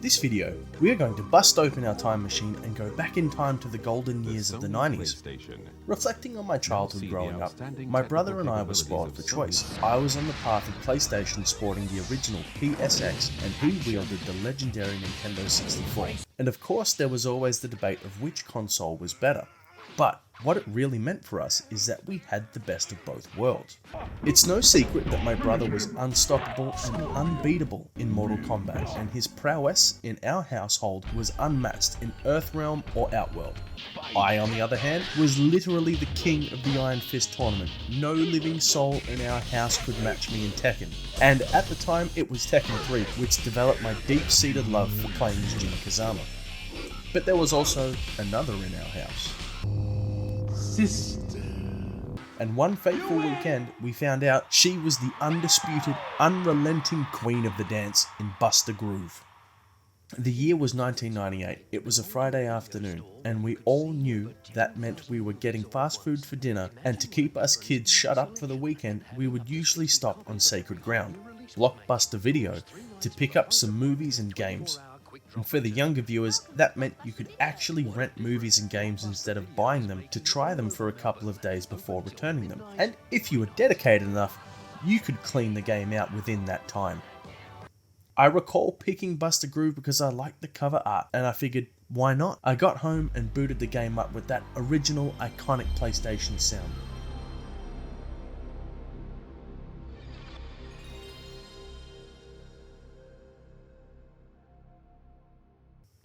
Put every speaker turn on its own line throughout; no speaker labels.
this video, we are going to bust open our time machine and go back in time to the golden years of the 90s. Reflecting on my childhood growing up, my brother and I were spoiled for choice. I was on the path of PlayStation sporting the original PSX and he wielded the legendary Nintendo 64. And of course there was always the debate of which console was better. But what it really meant for us is that we had the best of both worlds. It's no secret that my brother was unstoppable and unbeatable in Mortal Kombat, and his prowess in our household was unmatched in Earthrealm or Outworld. I, on the other hand, was literally the king of the Iron Fist tournament. No living soul in our house could match me in Tekken. And at the time, it was Tekken 3, which developed my deep-seated love for playing as Jin Kazama. But there was also another in our house. Sister. And one fateful weekend, we found out she was the undisputed, unrelenting queen of the dance in Buster Groove. The year was 1998. It was a Friday afternoon, and we all knew that meant we were getting fast food for dinner, and to keep us kids shut up for the weekend, we would usually stop on Sacred Ground, Blockbuster Video, to pick up some movies and games. And for the younger viewers, that meant you could actually rent movies and games instead of buying them to try them for a couple of days before returning them. And if you were dedicated enough, you could clean the game out within that time. I recall picking Buster Groove because I liked the cover art and I figured, why not? I got home and booted the game up with that original iconic PlayStation sound.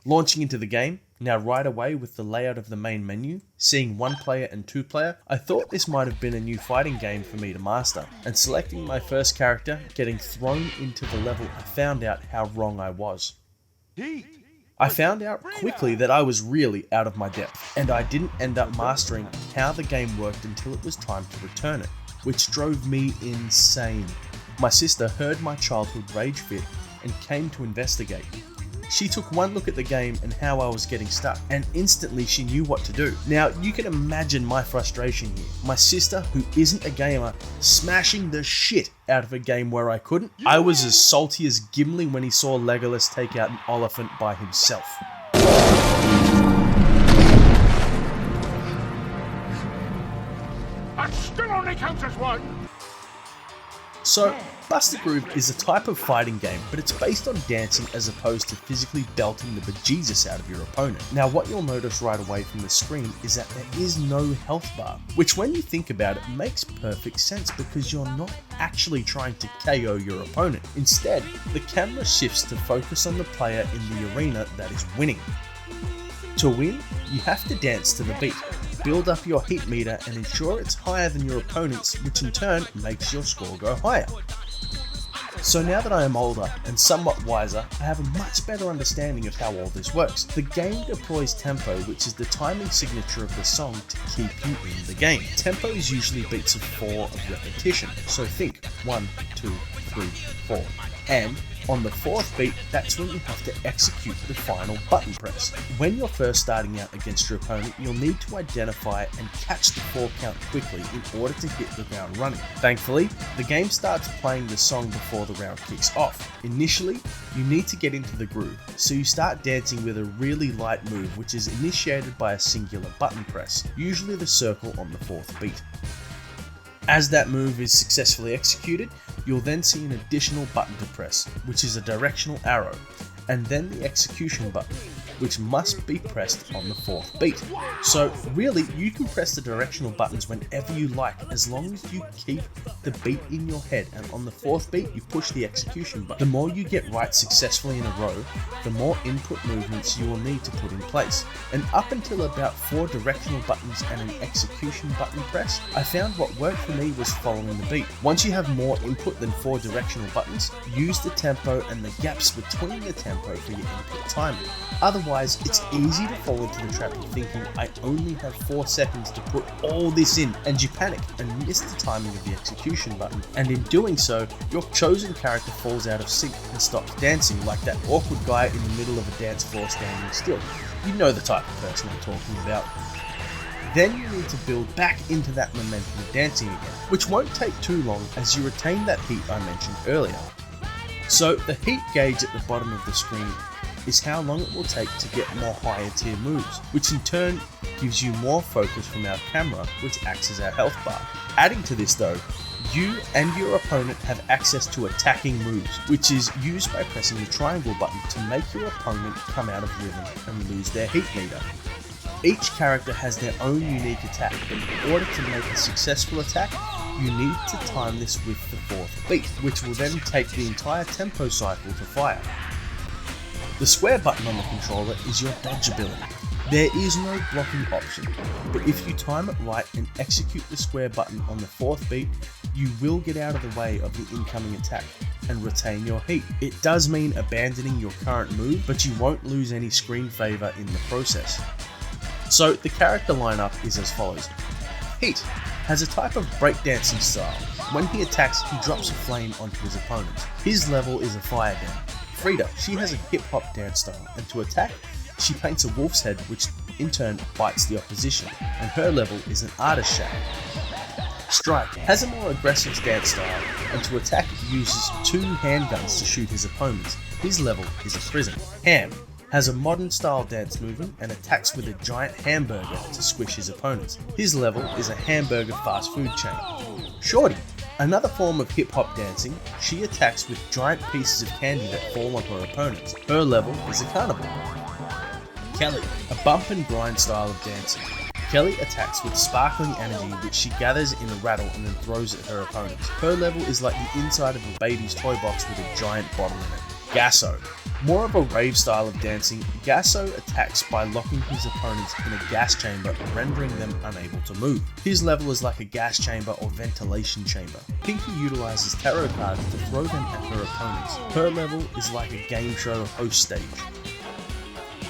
Launching into the game, now right away with the layout of the main menu, seeing 1 player and 2 player, I thought this might have been a new fighting game for me to master, and selecting my first character, getting thrown into the level, I found out how wrong I was. I found out quickly that I was really out of my depth, and I didn't end up mastering how the game worked until it was time to return it, which drove me insane. My sister heard my childhood rage fit and came to investigate. She took one look at the game and how I was getting stuck, and instantly she knew what to do. Now, you can imagine my frustration here. My sister, who isn't a gamer, smashing the shit out of a game where I couldn't. I was as salty as Gimli when he saw Legolas take out an elephant by himself.
That still only counts as one!
So, Buster Groove is a type of fighting game, but it's based on dancing as opposed to physically belting the bejesus out of your opponent. Now, what you'll notice right away from the screen is that there is no health bar, which when you think about it makes perfect sense because you're not actually trying to KO your opponent. Instead, the camera shifts to focus on the player in the arena that is winning. To win, you have to dance to the beat, build up your heat meter and ensure it's higher than your opponent's, which in turn makes your score go higher. So now that I am older and somewhat wiser, I have a much better understanding of how all this works. The game deploys tempo, which is the timing signature of the song to keep you in the game. Tempo is usually beats of 4 of repetition, so think 1, 2, 3, 4. And on the 4th beat, that's when you have to execute the final button press. When you're first starting out against your opponent, you'll need to identify and catch the 4 count quickly in order to hit the ground running. Thankfully, the game starts playing the song before the round kicks off. Initially, you need to get into the groove, so you start dancing with a really light move which is initiated by a singular button press, usually the circle on the 4th beat. As that move is successfully executed, you'll then see an additional button to press, which is a directional arrow, and then the execution button, which must be pressed on the 4th beat. So really, you can press the directional buttons whenever you like, as long as you keep the beat in your head, and on the 4th beat, you push the execution button. The more you get right successfully in a row, the more input movements you will need to put in place. And up until about 4 directional buttons and an execution button press, I found what worked for me was following the beat. Once you have more input than 4 directional buttons, use the tempo and the gaps between the tempo for your input timing. Otherwise, it's easy to fall into the trap of thinking, I only have 4 seconds to put all this in, and you panic and miss the timing of the execution button, and in doing so, your chosen character falls out of sync and stops dancing like that awkward guy in the middle of a dance floor standing still. You know the type of person I'm talking about. Then you need to build back into that momentum of dancing again, which won't take too long as you retain that heat I mentioned earlier. So the heat gauge at the bottom of the screen is how long it will take to get more higher tier moves, which in turn gives you more focus from our camera, which acts as our health bar. Adding to this though, you and your opponent have access to attacking moves, which is used by pressing the triangle button to make your opponent come out of rhythm and lose their heat meter. Each character has their own unique attack, but in order to make a successful attack, you need to time this with the 4th beat, which will then take the entire tempo cycle to fire. The square button on the controller is your dodge ability. There is no blocking option, but if you time it right and execute the square button on the 4th beat, you will get out of the way of the incoming attack and retain your heat. It does mean abandoning your current move, but you won't lose any screen favor in the process. So the character lineup is as follows. Heat has a type of breakdancing style. When he attacks, he drops a flame onto his opponents. His level is a fire dance. Frida, she has a hip hop dance style, and to attack, she paints a wolf's head, which in turn bites the opposition, and her level is an artist shape. Strike has a more aggressive dance style, and to attack uses 2 handguns to shoot his opponents. His level is a prison. Ham has a modern style dance movement and attacks with a giant hamburger to squish his opponents. His level is a hamburger fast food chain. Shorty, another form of hip hop dancing, she attacks with giant pieces of candy that fall on her opponents. Her level is a carnival. Kelly, a bump and grind style of dancing. Kelly attacks with sparkling energy which she gathers in a rattle and then throws at her opponents. Her level is like the inside of a baby's toy box with a giant bottle in it. Gasso, more of a rave style of dancing, Gasso attacks by locking his opponents in a gas chamber, rendering them unable to move. His level is like a gas chamber or ventilation chamber. Pinky utilizes tarot cards to throw them at her opponents. Her level is like a game show host stage.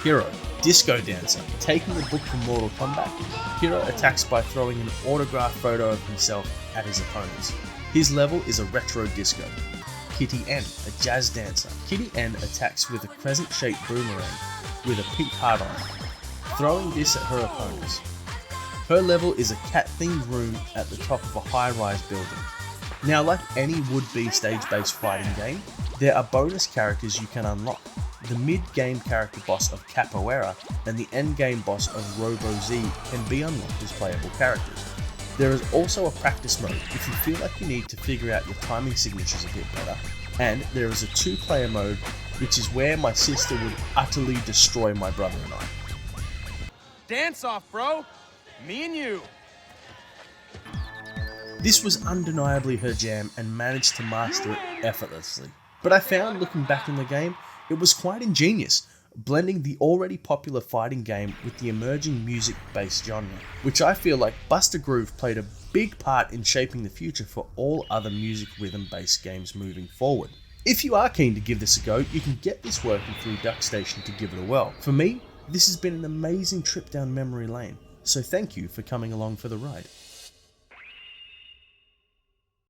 Hero, disco dancer. Taking the book from Mortal Kombat, Hero attacks by throwing an autographed photo of himself at his opponents. His level is a retro disco. Kitty N, a jazz dancer. Kitty N attacks with a crescent-shaped boomerang with a pink heart on it, throwing this at her opponents. Her level is a cat-themed room at the top of a high-rise building. Now, like any would-be stage-based fighting game, there are bonus characters you can unlock. The mid-game character boss of Capoeira and the end-game boss of Robo-Z can be unlocked as playable characters. There is also a practice mode if you feel like you need to figure out your timing signatures a bit better, and there is a 2-player mode which is where my sister would utterly destroy my brother and I.
Dance off, bro! Me and you!
This was undeniably her jam and managed to master it effortlessly. But I found looking back in the game, it was quite ingenious, blending the already popular fighting game with the emerging music-based genre, which I feel like Buster Groove played a big part in shaping the future for all other music rhythm-based games moving forward. If you are keen to give this a go, you can get this working through DuckStation to give it a whirl. For me, this has been an amazing trip down memory lane, so thank you for coming along for the ride.